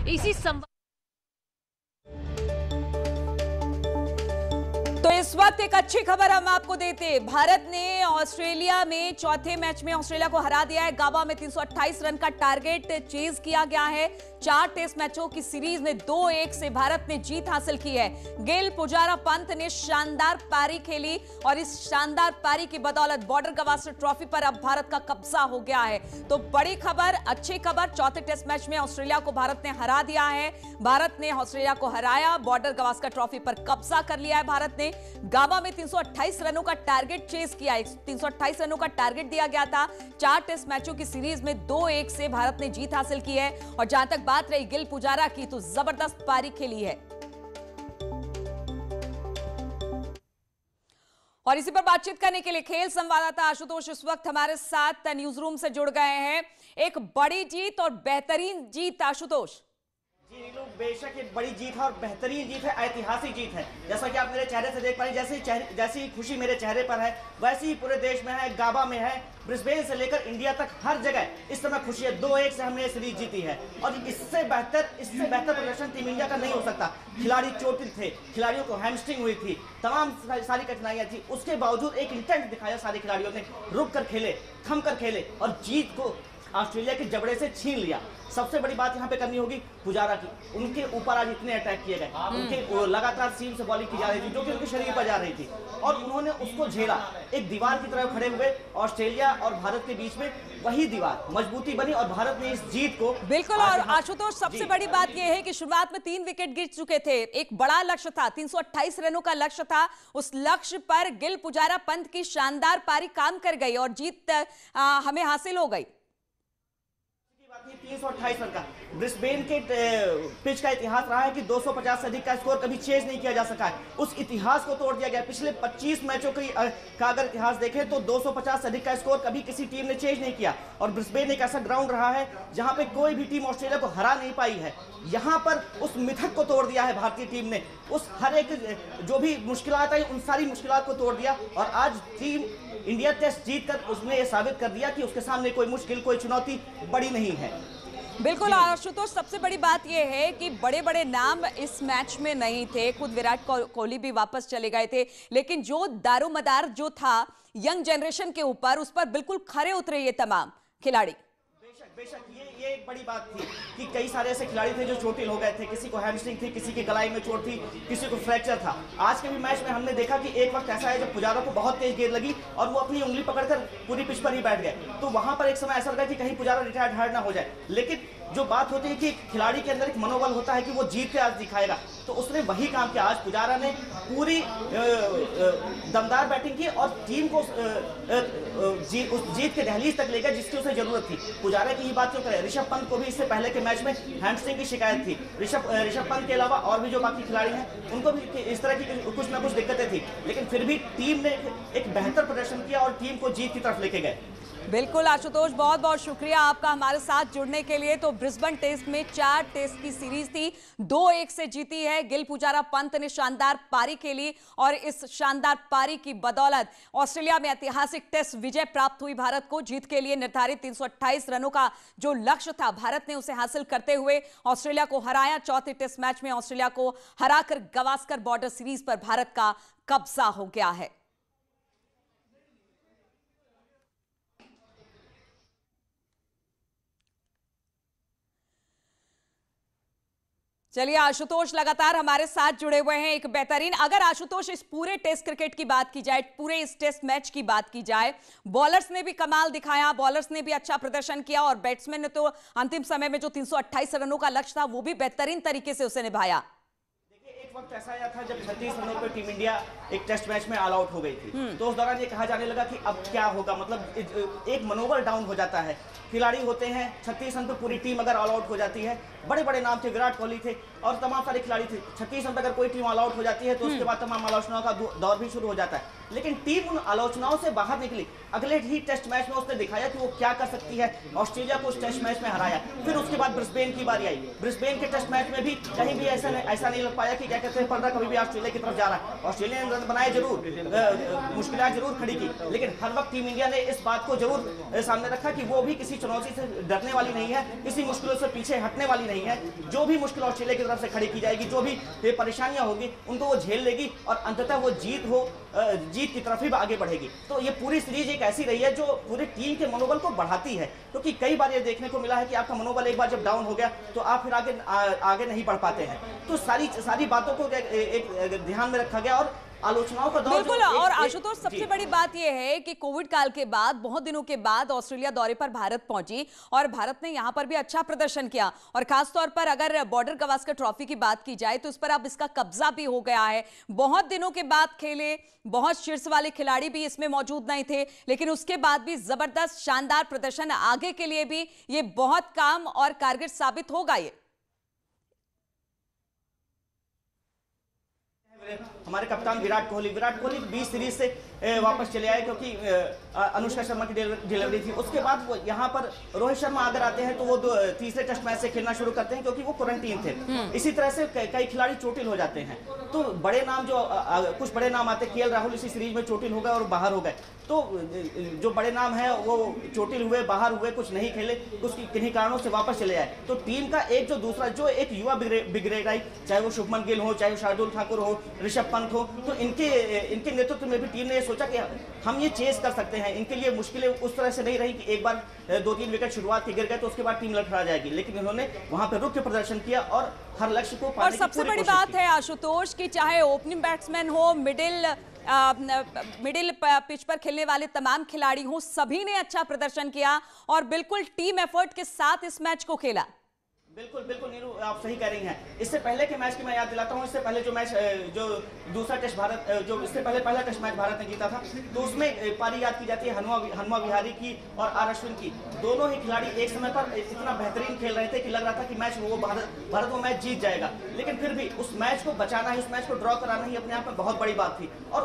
इसी संवाद। तो इस वक्त एक अच्छी खबर हम आपको देते हैं। भारत ने ऑस्ट्रेलिया में चौथे मैच में ऑस्ट्रेलिया को हरा दिया है। गाबा में 328 रन का टारगेट चेज किया गया है। 4 टेस्ट मैचों की सीरीज में 2-1 से भारत ने जीत हासिल की है। गिल, पुजारा, पंत ने शानदार पारी खेली और इस शानदार पारी की बदौलत बॉर्डर गवास्कर ट्रॉफी पर अब भारत का कब्जा हो गया है। तो बड़ी खबर, अच्छी खबर, चौथे टेस्ट मैच में ऑस्ट्रेलिया को भारत ने हरा दिया है। भारत ने ऑस्ट्रेलिया को हराया, बॉर्डर गवास्कर ट्रॉफी पर कब्जा कर लिया है। भारत ने गाबा में 328 रनों का टारगेट चेस किया है। 328 रनों का टारगेट दिया गया था। 4 टेस्ट मैचों की सीरीज में 2-1 से भारत ने जीत हासिल की है। और जहां तक बात रही गिल, पुजारा की, तो जबरदस्त पारी खेली है। और इसी पर बातचीत करने के लिए खेल संवाददाता आशुतोष इस वक्त हमारे साथ न्यूज रूम से जुड़ गए हैं। एक बड़ी जीत और बेहतरीन जीत आशुतोष। जी नीलू, बेशक एक बड़ी जीत है और बेहतरीन जीत है, ऐतिहासिक जीत है। जैसा कि आप मेरे चेहरे से देख पा रहे हैं, जैसी खुशी मेरे चेहरे पर है वैसी ही पूरे देश में है, गाबा में है, ब्रिस्बेन से लेकर इंडिया तक हर जगह इस समय खुशी है। 2-1 से हमने सीरीज जीती है और इससे बेहतर प्रदर्शन टीम इंडिया का नहीं हो सकता। खिलाड़ी चोटिल थे, खिलाड़ियों को हैमस्ट्रिंग हुई थी, तमाम सारी कठिनाइयां थी, उसके बावजूद एक इंटेंट दिखाया सारे खिलाड़ियों ने, रुक कर खेले, थम कर खेले और जीत को ऑस्ट्रेलिया के जबड़े से छीन लिया। सबसे बड़ी बात यहाँ पे करनी होगी पुजारा की। उनके ऊपर आज इतने अटैक किए गए, उनके लगातार सीम से बॉलिंग की जा रही थी जो कि उनके शरीर पर जा रही थी और उन्होंने उसको झेला। एक दीवार की तरह खड़े हुए ऑस्ट्रेलिया और भारत के बीच में वही दीवार मजबूती बनी और भारत ने इस जीत को बिल्कुल। और आशुतोष, सबसे बड़ी बात यह है कि शुरुआत में 3 विकेट गिर चुके थे। एक बड़ा लक्ष्य था, 328 रनों का लक्ष्य था। उस लक्ष्य पर गिल, पुजारा, पंत की शानदार पारी काम कर गई और जीत हमें हासिल हो गई। 328 रन का ब्रिस्बेन के पिच का इतिहास रहा है कि 250 से अधिक का स्कोर कभी चेज नहीं किया जा सका है। उस इतिहास को तोड़ दिया गया। पिछले 25 मैचों का अगर इतिहास देखें तो 250 से अधिक का स्कोर कभी किसी टीम ने चेज नहीं किया और ब्रिस्बेन एक ऐसा ग्राउंड रहा है जहां पे कोई भी टीम ऑस्ट्रेलिया को हरा नहीं पाई है। यहां पर उस मिथक को तोड़ दिया है भारतीय टीम ने। उस हर एक जो भी मुश्किलात आई उन सारी मुश्किलात को तोड़ दिया और आज टीम इंडिया टेस्ट जीतकर उसने ये साबित कर दिया कि उसके सामने कोई मुश्किल, कोई चुनौती बड़ी नहीं है। बिल्कुल आशुतोष, सबसे बड़ी बात यह है कि बड़े बड़े नाम इस मैच में नहीं थे। खुद विराट कोहली भी वापस चले गए थे, लेकिन जो दारोमदार जो था यंग जनरेशन के ऊपर, उस पर बिल्कुल खरे उतरे ये तमाम खिलाड़ी। बेशक ये एक बड़ी बात थी कि कई सारे ऐसे खिलाड़ी थे जो चोटिल हो गए थे। किसी को हैमस्ट्रिंग थी, किसी की गलाई में चोट थी, किसी को फ्रैक्चर था। आज के भी मैच में हमने देखा कि एक वक्त ऐसा है जब पुजारा को बहुत तेज गेंद लगी और वो अपनी उंगली पकड़कर पूरी पिच पर ही बैठ गए। तो वहां पर एक समय ऐसा लगा कि कहीं पुजारा रिटायर्ड हार्ड ना हो जाए। लेकिन जो बात होती है कि खिलाड़ी के अंदर एक मनोबल होता है कि वो जीत के आज दिखाएगा, तो उसने वही काम किया। आज पुजारा ने पूरी दमदार बैटिंग की और टीम को उस जीत के दहलीज तक ले गया जिसकी उसे जरूरत थी। पुजारा की ही बात क्यों करें, ऋषभ पंत को भी इससे पहले के मैच में हैमस्ट्रिंग की शिकायत थी। ऋषभ पंत के अलावा और भी जो बाकी खिलाड़ी हैं उनको भी इस तरह की कुछ ना कुछ दिक्कतें थी, लेकिन फिर भी टीम ने एक बेहतर प्रदर्शन किया और टीम को जीत की तरफ लेके गए। बिल्कुल आशुतोष, बहुत बहुत शुक्रिया आपका हमारे साथ जुड़ने के लिए। तो ब्रिस्बेन टेस्ट में 4 टेस्ट की सीरीज थी, 2-1 से जीती है। गिल, पुजारा, पंत ने शानदार पारी खेली और इस शानदार पारी की बदौलत ऑस्ट्रेलिया में ऐतिहासिक टेस्ट विजय प्राप्त हुई भारत को। जीत के लिए निर्धारित 328 रनों का जो लक्ष्य था, भारत ने उसे हासिल करते हुए ऑस्ट्रेलिया को हराया। चौथे टेस्ट मैच में ऑस्ट्रेलिया को हराकर गवास्कर बॉर्डर सीरीज पर भारत का कब्जा हो गया है। चलिए, आशुतोष लगातार हमारे साथ जुड़े हुए हैं। एक बेहतरीन, अगर आशुतोष इस पूरे टेस्ट क्रिकेट की बात की जाए, पूरे इस टेस्ट मैच की बात की जाए, बॉलर्स ने भी कमाल दिखाया, बॉलर्स ने भी अच्छा प्रदर्शन किया और बैट्समैन ने तो अंतिम समय में जो 328 रनों का लक्ष्य था वो भी बेहतरीन तरीके से उसे निभाया। एक वक्त ऐसा आया था जब 36 रनों पर टीम इंडिया एक टेस्ट मैच में ऑल आउट हो गई थी, तो उस दौरान ये कहा जाने लगा कि अब क्या होगा, मतलब एक मनोबल डाउन हो जाता है। खिलाड़ी होते हैं, 36 रन पर पूरी टीम अगर ऑल आउट हो जाती है, बड़े बड़े नाम थे, विराट कोहली थे और तमाम सारे खिलाड़ी थे। 36 रन पर अगर कोई टीम ऑल आउट हो जाती है तो उसके बाद तमाम आलोचनाओं का दौर भी शुरू हो जाता है। लेकिन टीम उन आलोचनाओं से बाहर निकली। अगले ही टेस्ट मैच में उसने दिखाया कि वो क्या कर सकती है, ऑस्ट्रेलिया को उस टेस्ट मैच में हराया। फिर उसके बाद ब्रिस्बेन की बारी आई। ब्रिस्बेन के टेस्ट मैच में भी कहीं भी ऐसा नहीं लग पाया कि क्या कहते हैं पलड़ा कभी भी ऑस्ट्रेलिया की तरफ जा रहा है। ऑस्ट्रेलिया ने रन बनाए जरूर, मुश्किलात जरूर खड़ी की, लेकिन हर वक्त टीम इंडिया ने इस बात को जरूर सामने रखा कि वो भी किसी चुनौती से डरने वाली नहीं है, किसी मुश्किलों से पीछे हटने वाली नहीं है। जो भी मुश्किल ऑस्ट्रेलिया की तरफ से खड़ी की जाएगी, जो भी परेशानियां होगी, उनको वो झेल लेगी और अंततः वो जीत की तरफ ही आगे बढ़ेगी। तो ये पूरी सीरीज एक ऐसी रही है जो पूरी टीम के मनोबल को बढ़ाती है, क्योंकि कई बार ये देखने को मिला है कि आपका मनोबल एक बार जब डाउन हो गया तो आप फिर आगे नहीं बढ़ पाते हैं। तो सारी बातों को एक ध्यान में रखा गया और आलोचनाओं का दौर। बिल्कुल। और आशुतोष, सबसे बड़ी बात यह है कि कोविड काल के बाद बहुत दिनों के बाद ऑस्ट्रेलिया दौरे पर भारत पहुंची और भारत ने यहां पर भी अच्छा प्रदर्शन किया। और खासतौर पर अगर बॉर्डर गावस्कर ट्रॉफी की बात की जाए तो इस पर अब इसका कब्जा भी हो गया है। बहुत दिनों के बाद खेले, बहुत शीर्ष वाले खिलाड़ी भी इसमें मौजूद नहीं थे, लेकिन उसके बाद भी जबरदस्त शानदार प्रदर्शन। आगे के लिए भी ये बहुत काम और कारगर साबित होगा। ये हमारे कप्तान विराट कोहली 20 सीरीज से वापस चले आए, क्योंकि अनुष्का शर्मा की डिलीवरी थी। उसके बाद वो यहाँ पर रोहित शर्मा अगर आते हैं तो वो तीसरे टेस्ट मैच से खेलना शुरू करते हैं, क्योंकि वो क्वारंटीन थे। इसी तरह से कई खिलाड़ी चोटिल हो जाते हैं। तो बड़े नाम कुछ बड़े नाम आते, केएल राहुल इसी सीरीज में चोटिल हो गए और बाहर हो गए। तो जो बड़े नाम है वो चोटिल हुए, बाहर हुए, कुछ नहीं खेले, कुछ किन्हीं कारणों से वापस चले आए। तो टीम का एक युवा ब्रिगेड आई, चाहे वो शुभमन गिल हो, चाहे शार्दुल ठाकुर हो, ऋषभ पंत हो, तो इनके नेतृत्व में भी टीम ने सोचा कि हम ये चेस कर सकते हैं। इनके लिए मुश्किलें उस तरह से नहीं रही कि एक बार 2-3 विकेट शुरुआत के गिर गए तो उसके बाद टीम लड़खड़ा जाएगी, लेकिन इन्होंने वहां पर रुक के प्रदर्शन किया और हर लक्ष्य को पाने की पूरी कोशिश की। और सबसे बड़ी बात है आशुतोष की चाहे ओपनिंग बैट्समैन हो, मिडिल पिच पर खेलने वाले तमाम खिलाड़ी हों, सभी ने अच्छा प्रदर्शन किया और बिल्कुल टीम एफर्ट के साथ इस मैच को खेला। बिल्कुल नीरू, आप सही कह रही हैं। इससे पहले के मैच की मैं याद दिलाता हूं। इससे पहले जो मैच जो दूसरा टेस्ट इससे पहले पहला टेस्ट मैच भारत ने जीता था, तो उसमें पारी याद की जाती है हनुमा विहारी की और आर अश्विन की। दोनों ही खिलाड़ी एक समय पर इतना बेहतरीन खेल रहे थे कि लग रहा था कि भारत वो मैच जीत जाएगा, लेकिन फिर भी उस मैच को बचाना ही, उस मैच को ड्रॉ कराना ही अपने आप में बहुत बड़ी बात थी। और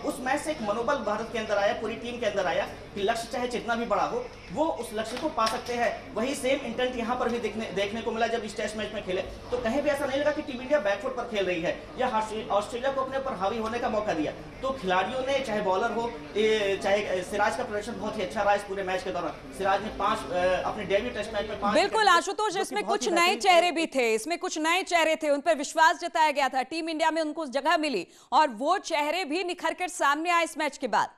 उस मैच से एक मनोबल भारत के अंदर आया, पूरी टीम के अंदर आया कि लक्ष्य चाहे जितना भी बड़ा हो, वो उस लक्ष्य को पा सकते हैं। वही सेम इंटेंट यहाँ पर भी देखने को मिला जब इस टेस्ट मैच में खेले। तो कहीं भी ऐसा नहीं लगा कि टीम इंडिया बैकफुट पर खेल रही है या ऑस्ट्रेलिया को अपने ऊपर हावी होने का मौका दिया। तो खिलाड़ियों ने, चाहे बॉलर हो, चाहे सिराज का प्रदर्शन बहुत ही अच्छा रहा इस पूरे मैच के दौरान। सिराज ने अपने डेब्यू टेस्ट मैच में 5। बिल्कुल आशुतोष, इसमें कुछ नए चेहरे भी थे, उन पर विश्वास जताया गया था, टीम इंडिया में उनको जगह मिली और वो चेहरे भी निखर कर सामने आए इस मैच के बाद।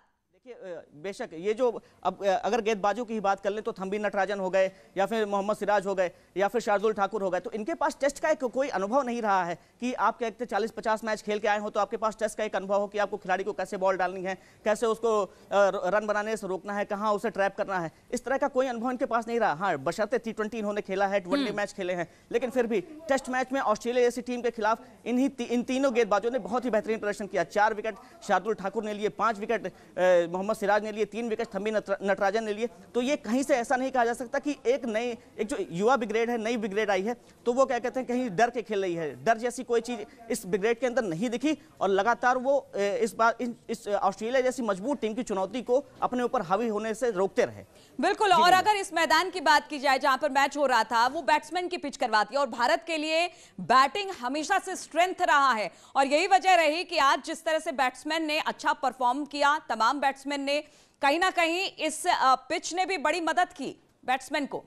बेशक ये जो अब अगर गेंदबाजों की ही बात कर लें तो थंबी नटराजन हो गए या फिर मोहम्मद सिराज हो गए या फिर शार्दुल ठाकुर हो गए, तो इनके पास टेस्ट का कोई अनुभव नहीं रहा है कि आप कहते 40-50 मैच खेल के आए हो तो आपके पास टेस्ट का एक अनुभव हो कि आपको खिलाड़ी को कैसे बॉल डालनी है, कैसे उसको रन बनाने से रोकना है, कहाँ उसे ट्रैप करना है। इस तरह का कोई अनुभव इनके पास नहीं रहा। हाँ, बशर्ते T20 इन्होंने खेला है, वनडे मैच खेले हैं, लेकिन फिर भी टेस्ट मैच में ऑस्ट्रेलिया जैसी टीम के खिलाफ इन तीनों गेंदबाजों ने बहुत ही बेहतरीन प्रदर्शन किया। 4 विकेट शार्दुल ठाकुर ने लिए, 5 विकेट मोहम्मद सिराज ने लिए, 3 विकेट थंबी नटराजन ने लिए। तो ये कहीं से ऐसा नहीं कहा जा सकता कि एक जो युवा ब्रिगेड है, नई ब्रिगेड आई है, तो वो क्या कहते हैं कहीं डर के खेल रही है। डर जैसी कोई चीज इस ब्रिगेड के अंदर नहीं दिखी और लगातार वो इस बार इस ऑस्ट्रेलिया जैसी मजबूत टीम की चुनौती को अपने ऊपर हावी होने से रोकते रहे। बिल्कुल। और अगर इस मैदान की बात की जाए जहां पर मैच हो रहा था, वो बैट्समैन की पिच करवाती है और भारत के लिए बैटिंग हमेशा से स्ट्रेंथ रहा है और यही वजह रही कि आज जिस तरह से बैट्समैन ने अच्छा परफॉर्म किया, तमाम बैट्समैन ने, कहीं ना कहीं इस पिच ने भी बड़ी मदद की बैट्समैन को।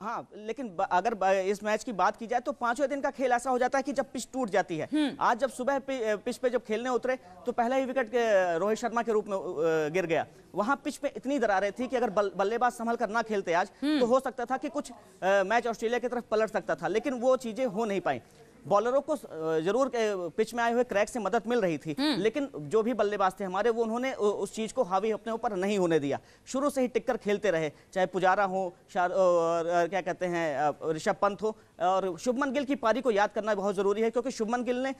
हाँ, लेकिन अगर इस मैच की बात की जाए तो 5वें दिन का खेल ऐसा हो जाता है कि जब पिच टूट जाती है। आज जब सुबह पिच पे जब खेलने उतरे तो पहला ही विकेट रोहित शर्मा के रूप में गिर गया। वहां पिच पे इतनी दरारें थी कि अगर बल्लेबाज संभल कर ना खेलते आज तो हो सकता था कि कुछ मैच ऑस्ट्रेलिया की तरफ पलट सकता था, लेकिन वो चीजें हो नहीं पाई। बॉलरों को जरूर पिच में आए हुए क्रैक से मदद मिल रही थी, लेकिन जो भी बल्लेबाज थे हमारे, वो उन्होंने उस चीज को हावी अपने ऊपर नहीं होने दिया। शुरू से ही टिककर खेलते रहे, चाहे पुजारा हो, क्या कहते हैं ऋषभ पंत हो, और शुभमन गिल की पारी को याद करना बहुत जरूरी है, क्योंकि शुभमन गिल ने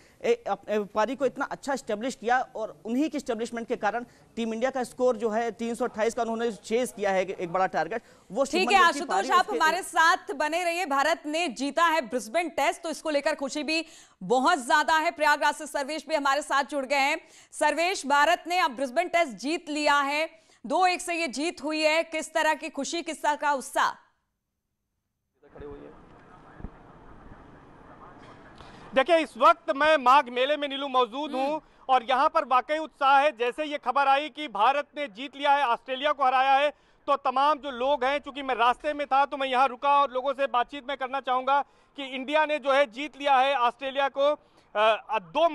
पारी को इतना अच्छा स्टेब्लिश किया और उन्हीं की स्टेब्लिशमेंट के कारण टीम इंडिया का स्कोर जो है 328 का उन्होंने चेज किया है एक बड़ा टारगेट। वो ठीक है आशुतोष, आप हमारे साथ बने रहिए। भारत ने जीता है ब्रिस्बेन टेस्ट, तो इसको लेकर खुशी भी बहुत ज्यादा है। प्रयागराज से सर्वेश भी हमारे साथ जुड़ गए हैं। सर्वेश, भारत ने अब ब्रिस्बेन टेस्ट जीत लिया है, 2-1 से ये जीत हुई है। किस तरह की खुशी, किस तरह का उत्साह? देखिए, इस वक्त मैं माघ मेले में नीलू मौजूद हूं और यहां पर वाकई उत्साह है। जैसे ये खबर आई कि भारत ने जीत लिया है, ऑस्ट्रेलिया को हराया है, तो तमाम जो लोग हैं, चूंकि मैं रास्ते में था तो मैं यहां रुका और लोगों से बातचीत में करना चाहूंगा कि इंडिया ने जो है जीत लिया है ऑस्ट्रेलिया को। 3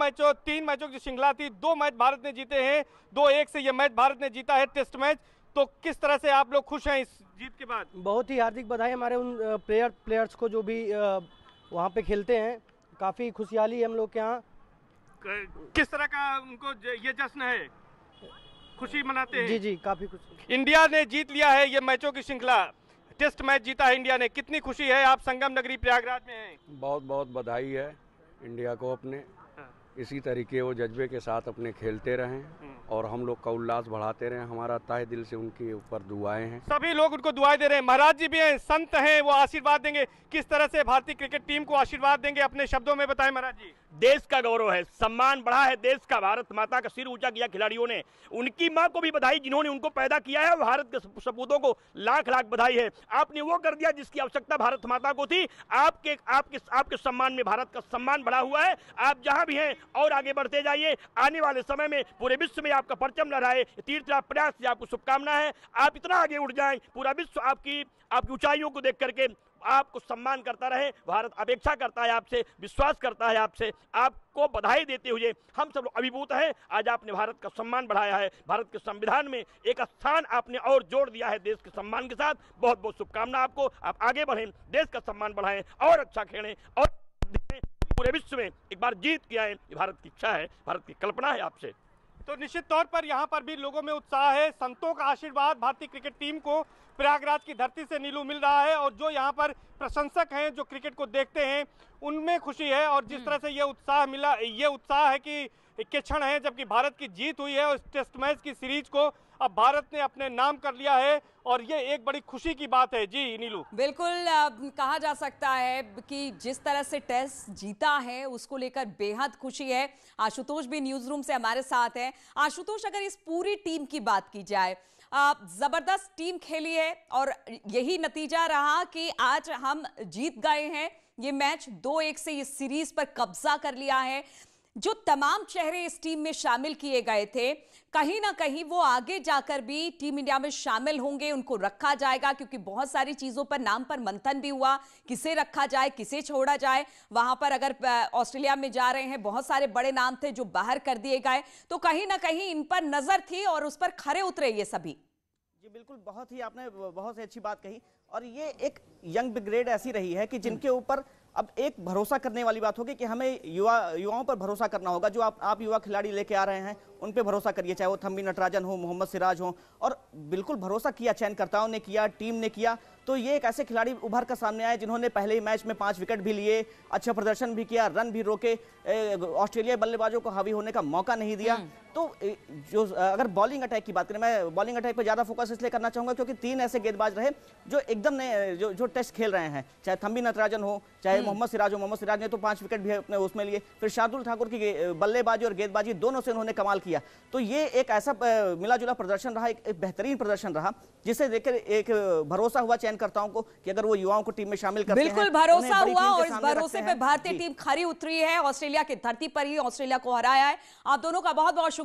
मैचों की श्रृंखला थी, 2 मैच भारत ने जीते हैं, 2-1 से ये मैच भारत ने जीता है टेस्ट मैच। तो किस तरह से आप लोग खुश हैं इस जीत के बाद? बहुत ही हार्दिक बधाई हमारे उन प्लेयर्स को जो भी वहाँ पे खेलते हैं। काफ़ी खुशहाली है हम लोग के यहाँ। किस तरह का उनको ये जश्न है, खुशी मनाते हैं? जी जी, काफ़ी खुशी। इंडिया ने जीत लिया है ये मैचों की श्रृंखला, टेस्ट मैच जीता है इंडिया ने, कितनी खुशी है? आप संगम नगरी प्रयागराज में हैं। बहुत बहुत बधाई है इंडिया को। अपने इसी तरीके वो जज्बे के साथ अपने खेलते रहें और हम लोग का उल्लास बढ़ाते रहें। हमारा तहे दिल से उनके ऊपर दुआएं हैं। सभी लोग उनको दुआएं दे रहे हैं। महाराज जी भी हैं, संत हैं, वो आशीर्वाद देंगे। किस तरह से भारतीय क्रिकेट टीम को आशीर्वाद देंगे, अपने शब्दों में बताएं महाराज जी। देश का गौरव है, सम्मान बढ़ा है देश का, भारत माता का सिर ऊंचा किया खिलाड़ियों ने। उनकी मां को भी बधाई जिन्होंने उनको पैदा किया है। भारत के सपूतों को लाख लाख बधाई है। आपने वो कर दिया जिसकी आवश्यकता भारत माता को थी। आपके सम्मान में भारत का सम्मान बढ़ा हुआ है। आप जहां भी हैं और आगे बढ़ते जाइए। आने वाले समय में पूरे विश्व में आपका परचम लहराए, तीर्थ प्रयास से आपको शुभकामना है। आप इतना आगे उठ जाएं, पूरा विश्व आपकी ऊंचाइयों को देख करके आपको सम्मान करता रहे। भारत अपेक्षा करता है आपसे, विश्वास करता है आपसे। आपको बधाई देते हुए हम सब लोग अभिभूत हैं। आज आपने भारत का सम्मान बढ़ाया है, भारत के संविधान में एक स्थान आपने और जोड़ दिया है देश के सम्मान के साथ। बहुत बहुत शुभकामना आपको। आप आगे बढ़ें, देश का सम्मान बढ़ाएं और अच्छा खेलें और पूरे विश्व में एक बार जीत के आए। भारत की इच्छा है, भारत की कल्पना है आपसे। तो निश्चित तौर पर यहाँ पर भी लोगों में उत्साह है। संतों का आशीर्वाद भारतीय क्रिकेट टीम को प्रयागराज की धरती से नीलू मिल रहा है और जो यहाँ पर प्रशंसक हैं, जो क्रिकेट को देखते हैं, उनमें खुशी है। और जिस तरह से ये उत्साह मिला, ये उत्साह है कि के क्षण है जबकि भारत की जीत हुई है और टेस्ट मैच की सीरीज को अब भारत ने अपने नाम कर लिया है और ये एक बड़ी खुशी की बात है। जी नीलू, बिल्कुल कहा जा सकता है कि जिस तरह से टेस्ट जीता है उसको लेकर बेहद खुशी है। आशुतोष भी न्यूज रूम से हमारे साथ है। आशुतोष, अगर इस पूरी टीम की बात की जाए, जबरदस्त टीम खेली है और यही नतीजा रहा कि आज हम जीत गए हैं ये मैच, 2-1 से इस सीरीज पर कब्जा कर लिया है। जो तमाम चेहरे इस टीम में शामिल किए गए थे, कहीं ना कहीं वो आगे जाकर भी टीम इंडिया में शामिल होंगे, उनको रखा जाएगा, क्योंकि बहुत सारी चीजों पर नाम पर मंथन भी हुआ, किसे रखा जाए, किसे छोड़ा जाए। वहां पर अगर ऑस्ट्रेलिया में जा रहे हैं, बहुत सारे बड़े नाम थे जो बाहर कर दिए गए, तो कहीं ना कहीं इन पर नजर थी और उस पर खरे उतरे ये सभी। जी बिल्कुल, बहुत ही आपने बहुत ही अच्छी बात कही। और ये एक यंग ब्रिगेड ऐसी रही है कि जिनके ऊपर अब एक भरोसा करने वाली बात होगी कि हमें युवाओं पर भरोसा करना होगा। जो आप युवा खिलाड़ी लेके आ रहे हैं उन पे भरोसा करिए, चाहे वो थम्बी नटराजन हो, मोहम्मद सिराज हो। और बिल्कुल भरोसा किया, चयनकर्ताओं ने किया, टीम ने किया। तो ये एक ऐसे खिलाड़ी उभर कर सामने आए जिन्होंने पहले ही मैच में 5 विकेट भी लिए, अच्छा प्रदर्शन भी किया, रन भी रोके, ऑस्ट्रेलिया बल्लेबाजों को हावी होने का मौका नहीं दिया। तो जो अगर बॉलिंग अटैक की बात करें, मैं बॉलिंग अटैक पर ज्यादा फोकस इसलिए करना चाहूंगा क्योंकि 3 ऐसे गेंदबाज रहे जो एकदम नए जो टेस्ट खेल रहे हैं, चाहे थम्बी नटराजन हो, चाहे मोहम्मद सिराज हो। मोहम्मद सिराज ने तो 5 विकेट भी अपने उसमें लिए। फिर शार्दुल ठाकुर की बल्लेबाजी और गेंदबाजी दोनों से उन्होंने कमाल किया। तो ये एक ऐसा मिला जुला प्रदर्शन रहा, एक बेहतरीन प्रदर्शन रहा, जिसे देखकर एक भरोसा हुआ चयनकर्ताओं को कि अगर वो युवाओं को टीम में शामिल करते हैं। बिल्कुल भरोसा हुआ और इस भरोसे पे भारतीय टीम खरी उतरी है। ऑस्ट्रेलिया की धरती पर ही ऑस्ट्रेलिया को हराया है। आप दोनों का बहुत बहुत शुक्रिया।